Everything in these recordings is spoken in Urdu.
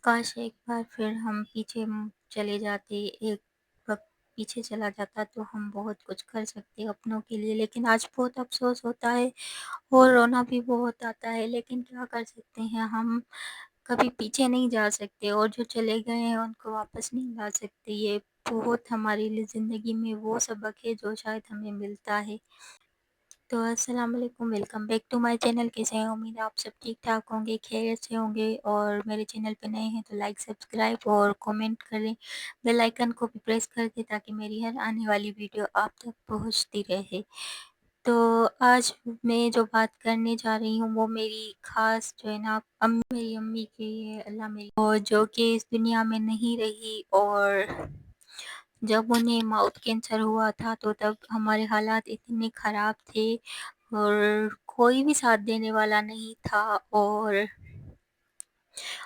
کاش ایک بار پھر ہم پیچھے چلے جاتے، ایک وقت پیچھے چلا جاتا تو ہم بہت کچھ کر سکتے اپنوں کے لیے، لیکن آج بہت افسوس ہوتا ہے اور رونا بھی بہت آتا ہے، لیکن کیا کر سکتے ہیں، ہم کبھی پیچھے نہیں جا سکتے اور جو چلے گئے ہیں ان کو واپس نہیں لا سکتے۔ یہ بہت ہماری لیے زندگی میں وہ سبق ہے جو شاید ہمیں ملتا ہے۔ تو السلام علیکم، welcome back to my channel. کیسے ہیں؟ امید ہے آپ سب ٹھیک ٹھاک ہوں گے، خیریت سے ہوں گے، اور میرے چینل پہ نئے ہیں تو لائک، سبسکرائب اور کومنٹ کریں، بیل آئیکن کو بھی پریس کر دیں تاکہ میری ہر آنے والی ویڈیو آپ تک پہنچتی رہے۔ تو آج میں جو بات کرنے جا رہی ہوں وہ میری خاص جو ہے نا میری امی کی ہے، اللہ میری، اور جو کہ اس دنیا میں نہیں رہی، اور جب انہیں ماؤتھ کینسر ہوا تھا تو تب ہمارے حالات اتنے خراب تھے اور کوئی بھی ساتھ دینے والا نہیں تھا، اور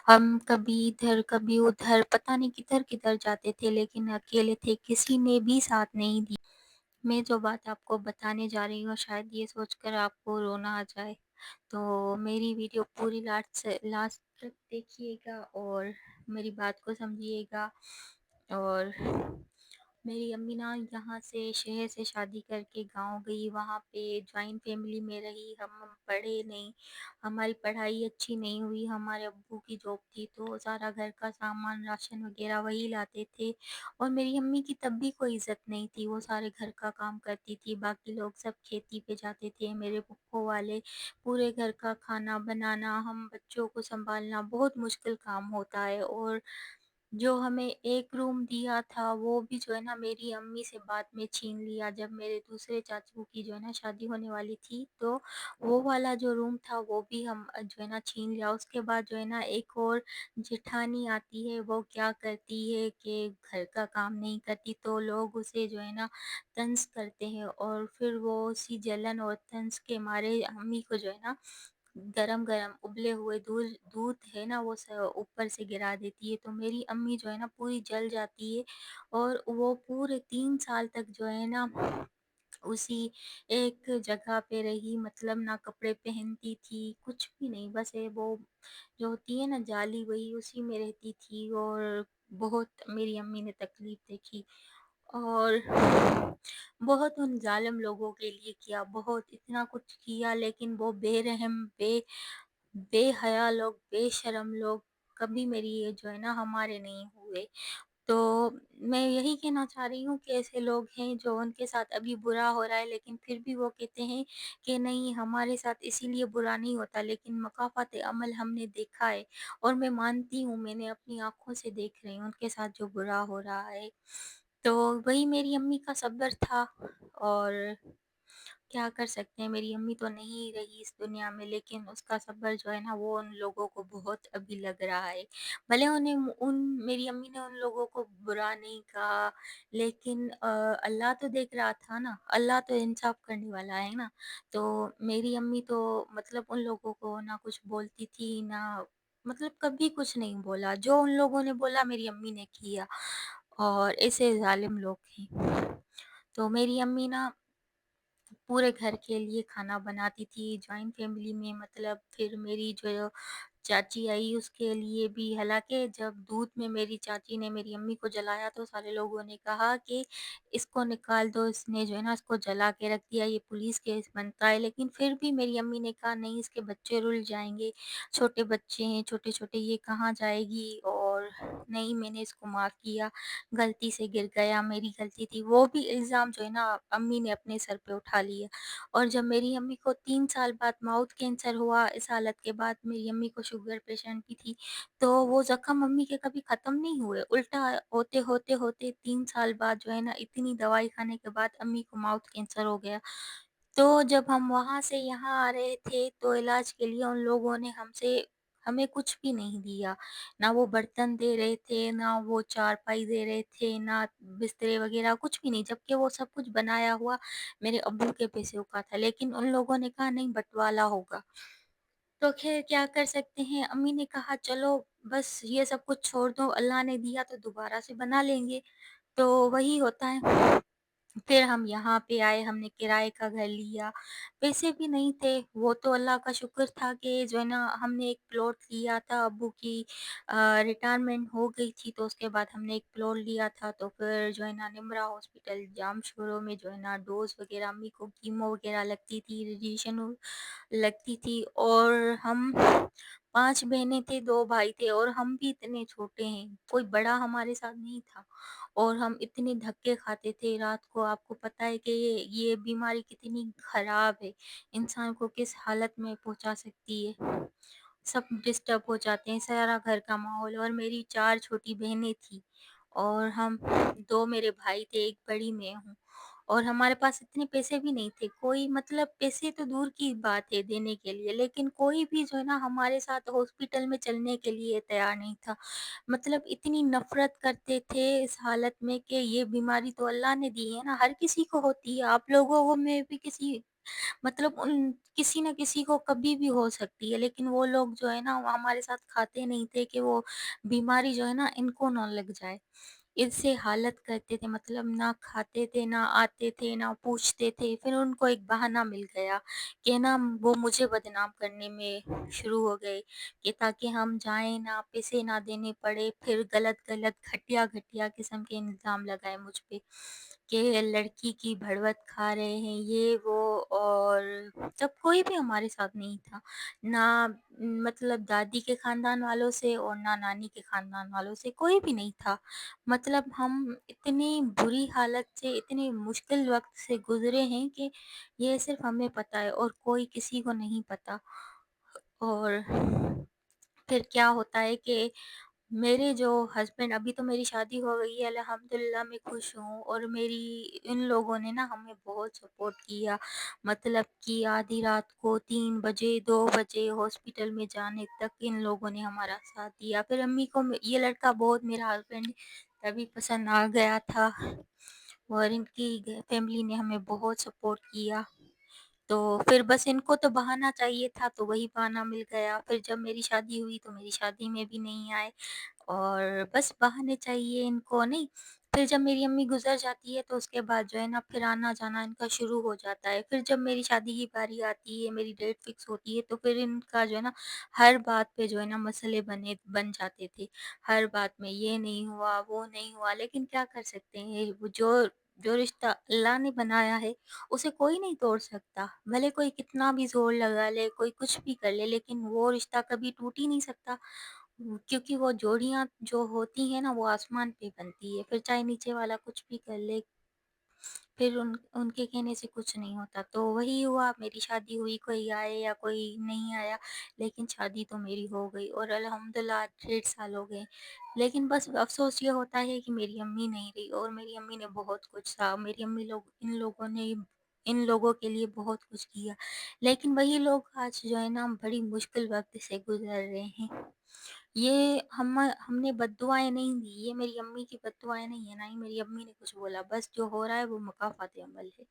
ہم کبھی ادھر کبھی ادھر پتہ نہیں کدھر کدھر جاتے تھے، لیکن اکیلے تھے، کسی نے بھی ساتھ نہیں دی۔ میں جو بات آپ کو بتانے جا رہی ہوں شاید یہ سوچ کر آپ کو رونا آ جائے، تو میری ویڈیو پوری لاسٹ تک دیکھیے گا اور میری بات کو سمجھیے گا۔ اور میری امی نا یہاں سے شہر سے شادی کر کے گاؤں گئی، وہاں پہ جوائنٹ فیملی میں رہی، ہم پڑھے نہیں، ہماری پڑھائی اچھی نہیں ہوئی، ہمارے ابو کی جاب تھی تو سارا گھر کا سامان راشن وغیرہ وہی لاتے تھے، اور میری امی کی تب بھی کوئی عزت نہیں تھی، وہ سارے گھر کا کام کرتی تھی، باقی لوگ سب کھیتی پہ جاتے تھے، میرے پھپھو والے پورے گھر کا کھانا بنانا، ہم بچوں کو سنبھالنا بہت مشکل کام ہوتا ہے، اور جو ہمیں ایک روم دیا تھا وہ بھی جو ہے نا میری امی سے بعد میں چھین لیا، جب میرے دوسرے چاچو کی جو ہے نا شادی ہونے والی تھی تو وہ والا جو روم تھا وہ بھی ہم جو ہے نا چھین لیا۔ اس کے بعد جو ہے نا ایک اور جٹھانی آتی ہے، وہ کیا کرتی ہے کہ گھر کا کام نہیں کرتی تو لوگ اسے جو ہے نا طنز کرتے ہیں، اور پھر وہ اسی جلن اور طنز کے مارے امی کو جو ہے نا گرم گرم ابلے ہوئے دودھ ہے نا وہ اوپر سے گرا دیتی ہے، تو میری امی جو ہے نا پوری جل جاتی ہے، اور وہ پورے 3 سال تک جو ہے نا اسی ایک جگہ پہ رہی، مطلب نہ کپڑے پہنتی تھی، کچھ بھی نہیں، بس وہ جو ہوتی ہے نا جالی وہی اسی میں رہتی تھی، اور بہت میری امی نے تکلیف دیکھی اور بہت ان ظالم لوگوں کے لیے کیا، بہت اتنا کچھ کیا، لیکن وہ بے رحم بے حیا لوگ، بے شرم لوگ کبھی میری یہ جو ہے نا ہمارے نہیں ہوئے۔ تو میں یہی کہنا چاہ رہی ہوں کہ ایسے لوگ ہیں جو ان کے ساتھ ابھی برا ہو رہا ہے لیکن پھر بھی وہ کہتے ہیں کہ نہیں ہمارے ساتھ اسی لیے برا نہیں ہوتا، لیکن مکافات عمل ہم نے دیکھا ہے، اور میں مانتی ہوں، میں نے اپنی آنکھوں سے دیکھ رہی ہوں ان کے ساتھ جو برا ہو رہا ہے۔ تو وہی میری امی کا صبر تھا، اور کیا کر سکتے ہیں، میری امی تو نہیں رہی اس دنیا میں، لیکن اس کا صبر جو ہے نا وہ ان لوگوں کو بہت ابھی لگ رہا ہے، بھلے میری امی نے ان لوگوں کو برا نہیں کہا، لیکن اللہ تو دیکھ رہا تھا نا، اللہ تو انصاف کرنے والا ہے نا، تو میری امی تو مطلب ان لوگوں کو نہ کچھ بولتی تھی، نہ مطلب کبھی کچھ نہیں بولا، جو ان لوگوں نے بولا میری امی نے کیا، اور ایسے ظالم لوگ ہیں۔ تو میری امی نا پورے گھر کے لیے کھانا بناتی تھی جوائنٹ فیملی میں، مطلب پھر میری جو چاچی آئی اس کے لیے بھی، حالانکہ جب دودھ میں میری چاچی نے میری امی کو جلایا تو سارے لوگوں نے کہا کہ اس کو نکال دو، اس نے جو ہے نا اس کو جلا کے رکھ دیا، یہ پولیس کیس بنتا ہے، لیکن پھر بھی میری امی نے کہا نہیں، اس کے بچے رل جائیں گے، چھوٹے بچے ہیں چھوٹے چھوٹے، یہ کہاں جائے گی، اور نہیں میں نے اس کو معاف کیا، غلطی سے گر گیا، میری غلطی تھی، وہ بھی الزام جو ہے نا امی نے اپنے سر پہ اٹھا لیا۔ اور جب میری امی کو 3 سال بعد ماؤتھ کینسر ہوا، اس حالت کے بعد میری امی کو شوگر پیشنٹ بھی تھی، تو وہ زخم امی کے کبھی ختم نہیں ہوئے، الٹا ہوتے ہوتے ہوتے 3 سال بعد جو ہے نا اتنی دوائی کھانے کے بعد امی کو ماؤتھ کینسر ہو گیا۔ تو جب ہم وہاں سے یہاں آ رہے تھے تو علاج کے لیے ان لوگوں نے ہمیں کچھ بھی نہیں دیا، نہ وہ برتن دے رہے تھے، نہ وہ چارپائی دے رہے تھے، نہ بسترے وغیرہ، کچھ بھی نہیں، جبکہ وہ سب کچھ بنایا ہوا میرے ابو کے پیسوں کا تھا، لیکن ان لوگوں نے کہا نہیں بٹوالا ہوگا۔ تو خیر کیا کر سکتے ہیں، امی نے کہا چلو بس یہ سب کچھ چھوڑ دو، اللہ نے دیا تو دوبارہ سے بنا لیں گے، تو وہی ہوتا ہے، پھر ہم یہاں پہ آئے، ہم نے کرائے کا گھر لیا، پیسے بھی نہیں تھے، وہ تو اللہ کا شکر تھا کہ جو ہے نا ہم نے ایک پلاٹ لیا تھا، ابو کی ریٹائرمنٹ ہو گئی تھی تو اس کے بعد ہم نے ایک پلاٹ لیا تھا، تو پھر جو ہے نا نمرا ہاسپٹل جام شوروں میں جو ہے نا ڈوز وغیرہ امی کو کیمو وغیرہ لگتی تھی، ریڈیشن لگتی تھی، اور ہم 5 بہنیں تھے، 2 بھائی تھے، اور ہم بھی اتنے چھوٹے ہیں، کوئی بڑا ہمارے ساتھ نہیں تھا، اور ہم اتنے دھکے کھاتے تھے رات کو. آپ کو پتہ ہے کہ یہ بیماری کتنی خراب ہے، انسان کو کس حالت میں پہنچا سکتی ہے، سب ڈسٹرب ہو جاتے ہیں، سارا گھر کا ماحول. اور میری 4 چھوٹی بہنیں تھیں، اور ہم 2 میرے بھائی تھے، ایک بڑی میں ہوں، اور ہمارے پاس اتنے پیسے بھی نہیں تھے، کوئی مطلب پیسے تو دور کی بات ہے دینے کے لیے، لیکن کوئی بھی جو ہے نا ہمارے ساتھ ہاسپٹل میں چلنے کے لیے تیار نہیں تھا. مطلب اتنی نفرت کرتے تھے اس حالت میں کہ یہ بیماری تو اللہ نے دی ہے نا، ہر کسی کو ہوتی ہے، آپ لوگوں کو میں بھی کسی مطلب کسی نہ کسی کو کبھی بھی ہو سکتی ہے، لیکن وہ لوگ جو ہے نا وہ ہمارے ساتھ کھاتے نہیں تھے کہ وہ بیماری جو ہے نا ان کو نہ لگ جائے. اس سے حالت کرتے تھے، مطلب نہ کھاتے تھے، نہ آتے تھے، نہ پوچھتے تھے. پھر ان کو ایک بہانہ مل گیا کہ نا وہ مجھے بدنام کرنے میں شروع ہو گئے کہ تاکہ ہم جائیں نہ، پیسے نہ دینے پڑے. پھر غلط غلط گھٹیا قسم کے الزام لگائے مجھ پہ کہ لڑکی کی بھڑوت کھا رہے ہیں یہ وہ، اور جب کوئی بھی ہمارے ساتھ نہیں تھا، نہ مطلب دادی کے خاندان والوں سے اور نہ نانی کے خاندان والوں سے، کوئی بھی نہیں تھا. مطلب ہم اتنی بری حالت سے، اتنے مشکل وقت سے گزرے ہیں کہ یہ صرف ہمیں پتہ ہے اور کوئی کسی کو نہیں پتہ. اور پھر کیا ہوتا ہے کہ میرے جو ہسبینڈ، ابھی تو میری شادی ہو گئی ہے الحمدللہ، میں خوش ہوں، اور میری ان لوگوں نے نا ہمیں بہت سپورٹ کیا، مطلب کہ آدھی رات کو 3 بجے 2 بجے ہاسپٹل میں جانے تک ان لوگوں نے ہمارا ساتھ دیا. پھر امی کو یہ لڑکا بہت، میرا ہسبینڈ تبھی پسند آ گیا تھا، اور ان کی فیملی نے ہمیں بہت سپورٹ کیا. تو پھر بس ان کو تو بہانہ چاہیے تھا تو وہی بہانہ مل گیا. پھر جب میری شادی ہوئی تو میری شادی میں بھی نہیں آئے، اور بس بہانے چاہیے ان کو نہیں. پھر جب میری امی گزر جاتی ہے تو اس کے بعد جو ہے نا پھر آنا جانا ان کا شروع ہو جاتا ہے. پھر جب میری شادی کی باری آتی ہے، میری ڈیٹ فکس ہوتی ہے، تو پھر ان کا جو ہے نا ہر بات پہ جو ہے نا مسئلے بن جاتے تھے. ہر بات میں یہ نہیں ہوا وہ نہیں ہوا، لیکن کیا کر سکتے ہیں، جو رشتہ اللہ نے بنایا ہے اسے کوئی نہیں توڑ سکتا. بھلے کوئی کتنا بھی زور لگا لے، کوئی کچھ بھی کر لے، لیکن وہ رشتہ کبھی ٹوٹ ہی نہیں سکتا، کیونکہ وہ جوڑیاں جو ہوتی ہیں نا وہ آسمان پہ بنتی ہے. پھر چاہے نیچے والا کچھ بھی کر لے، پھر ان کے کہنے سے کچھ نہیں ہوتا. تو وہی ہوا، میری شادی ہوئی، کوئی آئے یا کوئی نہیں آیا، لیکن شادی تو میری ہو گئی، اور الحمدللہ 1.5 سال ہو گئے. لیکن بس افسوس یہ ہوتا ہے کہ میری امی نہیں رہی، اور میری امی نے بہت کچھ تھا، میری امی ان لوگوں کے لیے بہت کچھ کیا، لیکن وہی لوگ آج جو ہے نا بڑی مشکل وقت سے گزر رہے ہیں. یہ ہم نے بد دعائیں نہیں دی، یہ میری امی کی بد دعائیں نہیں ہے، نہ ہی میری امی نے کچھ بولا، بس جو ہو رہا ہے وہ مکافات عمل ہے.